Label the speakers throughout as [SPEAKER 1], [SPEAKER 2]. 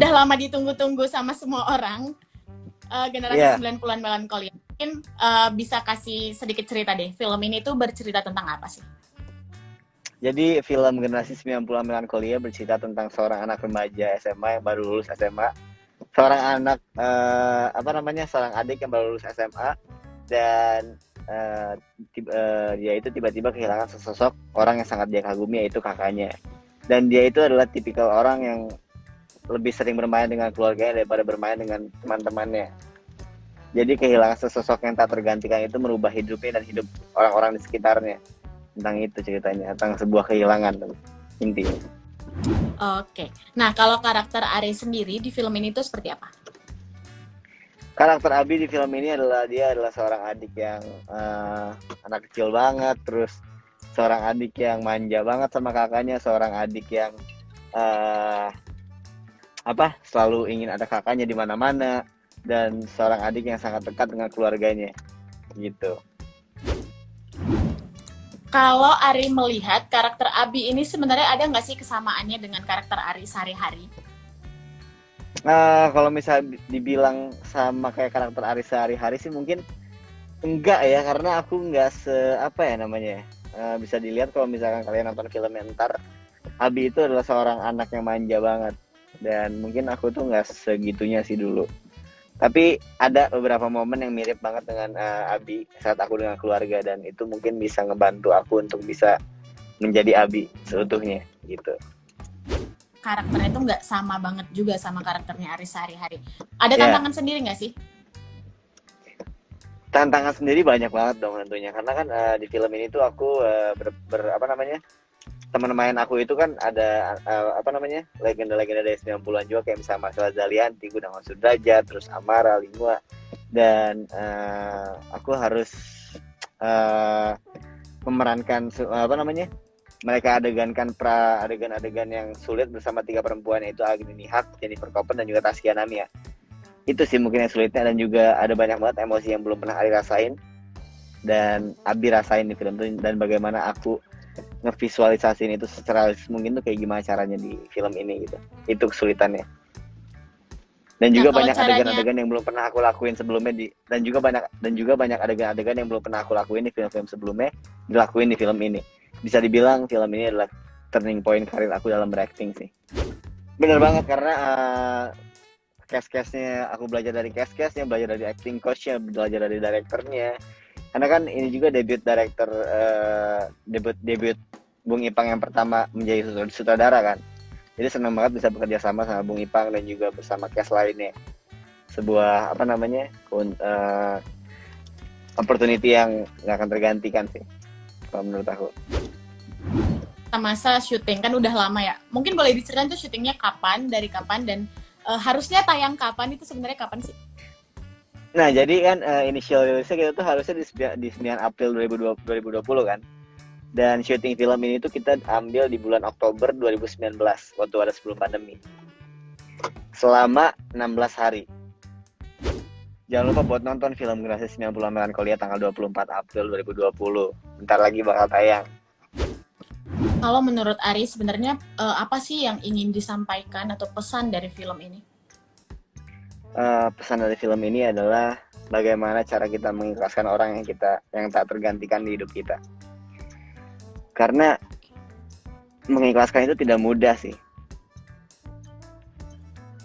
[SPEAKER 1] udah lama ditunggu-tunggu sama semua orang, generasi 90-an Melankolia. Mungkin bisa kasih sedikit cerita deh, film ini tuh bercerita tentang apa sih?
[SPEAKER 2] Jadi film generasi 90-an Melankolia bercerita tentang seorang anak remaja SMA yang baru lulus SMA. Seorang anak seorang adik yang baru lulus SMA dan dia itu tiba-tiba kehilangan sesosok orang yang sangat dia kagumi, yaitu kakaknya. Dan dia itu adalah tipikal orang yang lebih sering bermain dengan keluarganya daripada bermain dengan teman-temannya. Jadi kehilangan sesosok yang tak tergantikan itu merubah hidupnya dan hidup orang-orang di sekitarnya. Tentang itu ceritanya, tentang sebuah kehilangan intinya.
[SPEAKER 1] Oke. Nah, kalau karakter Ari sendiri di film ini tuh seperti apa?
[SPEAKER 2] Karakter Abi di film ini adalah seorang adik yang anak kecil banget, terus seorang adik yang manja banget sama kakaknya, seorang adik yang selalu ingin ada kakaknya di mana-mana, dan seorang adik yang sangat dekat dengan keluarganya, gitu.
[SPEAKER 1] Kalau Ari melihat karakter Abi ini sebenarnya ada nggak sih kesamaannya dengan karakter Ari sehari-hari?
[SPEAKER 2] Kalau misalnya dibilang sama kayak karakter Ari sehari-hari sih mungkin enggak ya, karena aku nggak bisa dilihat kalau misalkan kalian nonton filmnya ntar, Abi itu adalah seorang anak yang manja banget, dan mungkin aku tuh nggak segitunya sih dulu. Tapi ada beberapa momen yang mirip banget dengan Abi saat aku dengan keluarga, dan itu mungkin bisa ngebantu aku untuk bisa menjadi Abi seutuhnya gitu.
[SPEAKER 1] Karakternya itu nggak sama banget juga sama karakternya Ari sehari-hari. Ada tantangan sendiri nggak sih?
[SPEAKER 2] Tantangan sendiri banyak banget dong tentunya, karena kan di film ini tuh aku teman-teman aku itu kan ada legenda-legenda dari 90-an juga, kayak misalnya Marcella Zalianty, Gunawan Sudrajat, terus Amara, Lingua, dan aku harus memerankan mereka adegankan adegan-adegan yang sulit bersama 3 perempuan, yaitu Agni Nihak, Jennifer Copen, dan juga Taskia Namia. Itu sih mungkin yang sulitnya, dan juga ada banyak banget emosi yang belum pernah Ari rasain dan Abi rasain di film itu, dan bagaimana aku ngevisualisasiin itu secara mungkin tuh kayak gimana caranya di film ini gitu. Itu kesulitannya. Dan juga banyak adegan-adegan yang belum pernah aku lakuin sebelumnya dan juga banyak adegan-adegan yang belum pernah aku lakuin di film-film sebelumnya dilakuin di film ini. Bisa dibilang film ini adalah turning point karir aku dalam berakting sih. Bener banget, karena cast-castnya aku belajar dari cast-castnya, belajar dari acting coachnya, belajar dari direkturnya. Karena kan ini juga debut Bung Ipang yang pertama menjadi sutradara kan. Jadi senang banget bisa bekerja sama Bung Ipang dan juga bersama cast lainnya. Sebuah opportunity yang nggak akan tergantikan sih, kalau menurut aku.
[SPEAKER 1] Masa syuting kan udah lama ya. Mungkin boleh diceritain tuh syutingnya kapan, dari kapan, dan harusnya tayang kapan, itu sebenarnya kapan sih?
[SPEAKER 2] Nah, jadi kan initial release-nya kita tuh harusnya di 9 April 2020 kan. Dan syuting film ini tuh kita ambil di bulan Oktober 2019, waktu ada sebelum pandemi. Selama 16 hari. Jangan lupa buat nonton film Generasi 90-an Melankolia tanggal 24 April 2020. Bentar lagi bakal tayang.
[SPEAKER 1] Kalau menurut Ari sebenarnya apa sih yang ingin disampaikan atau pesan dari film ini?
[SPEAKER 2] Pesan dari film ini adalah bagaimana cara kita mengikhlaskan orang yang tak tergantikan di hidup kita. Karena mengikhlaskan itu tidak mudah sih.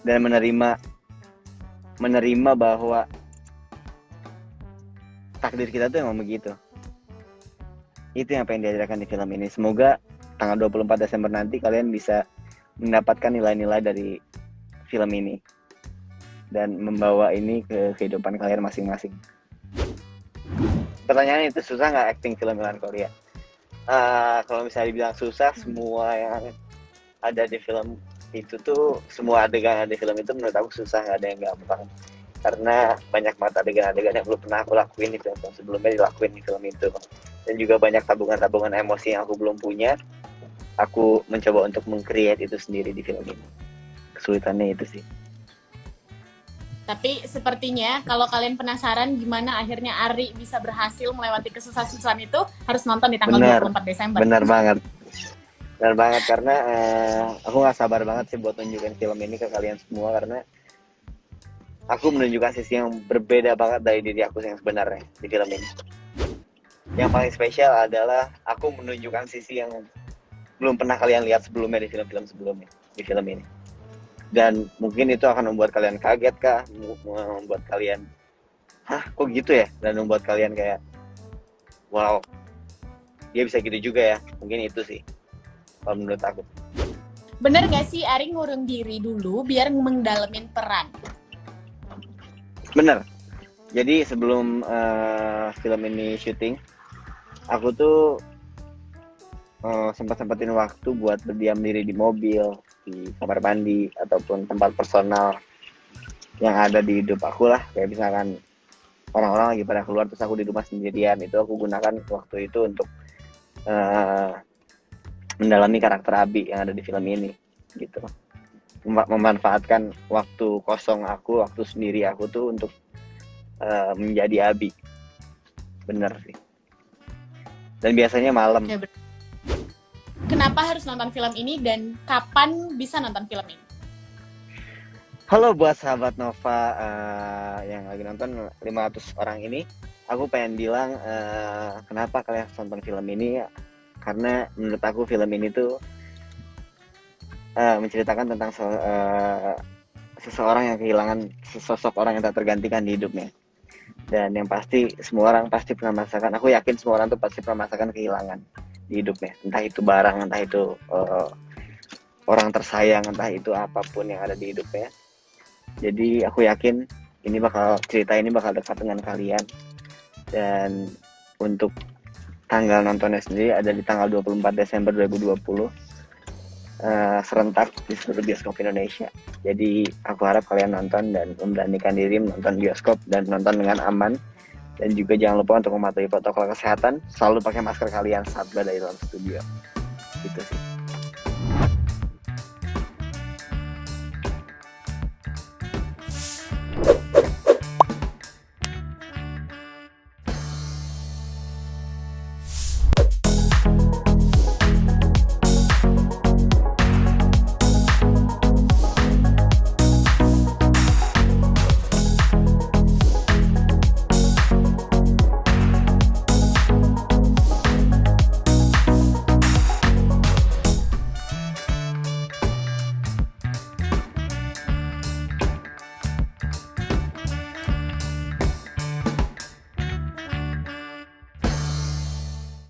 [SPEAKER 2] Dan menerima bahwa takdir kita tuh emang begitu. Itu yang pengen diajarkan di film ini. Semoga tanggal 24 Desember nanti kalian bisa mendapatkan nilai-nilai dari film ini dan membawa ini ke kehidupan kalian masing-masing. Pertanyaannya itu susah nggak acting film Melankolia? Kalau misalnya dibilang susah, semua yang ada di film itu tuh, semua adegan di film itu menurut aku susah, nggak ada yang gampang. Karena banyak banget adegan-adegan yang belum pernah aku lakuin di film sebelumnya dilakuin di film itu. Dan juga banyak tabungan-tabungan emosi yang aku belum punya. Aku mencoba untuk meng-create itu sendiri di film ini. Kesulitannya itu sih.
[SPEAKER 1] Tapi sepertinya kalau kalian penasaran gimana akhirnya Ari bisa berhasil melewati kesusah-susahan itu, harus nonton di tanggal 24 Desember.
[SPEAKER 2] Benar banget. Benar banget karena aku nggak sabar banget sih buat tunjukin film ini ke kalian semua karena aku menunjukkan sisi yang berbeda banget dari diri aku yang sebenarnya di film ini. Yang paling spesial adalah aku menunjukkan sisi yang belum pernah kalian lihat sebelumnya di film-film sebelumnya di film ini. Dan mungkin itu akan membuat kalian kaget kah, membuat kalian hah kok gitu ya, dan membuat kalian kayak wow dia bisa gitu juga ya, mungkin itu sih kalau menurut aku.
[SPEAKER 1] Bener gak sih Ari ngurung diri dulu biar mendalemin peran?
[SPEAKER 2] Bener. Jadi sebelum film ini syuting, aku tuh sempat-sempatin waktu buat berdiam diri di mobil, di kamar mandi, ataupun tempat personal yang ada di hidup aku lah. Kayak misalkan orang-orang lagi pada keluar terus aku di rumah sendirian, itu aku gunakan waktu itu untuk mendalami karakter Abi yang ada di film ini gitu. Memanfaatkan waktu kosong aku, waktu sendiri aku tuh untuk menjadi Abi. Bener sih. Dan biasanya malam.
[SPEAKER 1] Ya, kenapa harus nonton film ini dan kapan bisa nonton film ini?
[SPEAKER 2] Halo buat sahabat Nova yang lagi nonton 500 orang ini. Aku pengen bilang kenapa kalian harus nonton film ini. Karena menurut aku film ini tuh menceritakan tentang seseorang yang kehilangan sosok orang yang tak tergantikan di hidupnya. Dan yang pasti semua orang pasti pernah merasakan, aku yakin semua orang tuh pasti pernah merasakan kehilangan di hidupnya. Entah itu barang, entah itu orang tersayang, entah itu apapun yang ada di hidupnya. Jadi aku yakin cerita ini bakal dekat dengan kalian. Dan untuk tanggal nontonnya sendiri ada di tanggal 24 Desember 2020 serentak di seluruh bioskop Indonesia. Jadi aku harap kalian nonton dan memberanikan diri menonton bioskop dan nonton dengan aman. Dan juga jangan lupa untuk mematuhi protokol kesehatan, selalu pakai masker kalian saat berada di dalam studio. Gitu sih.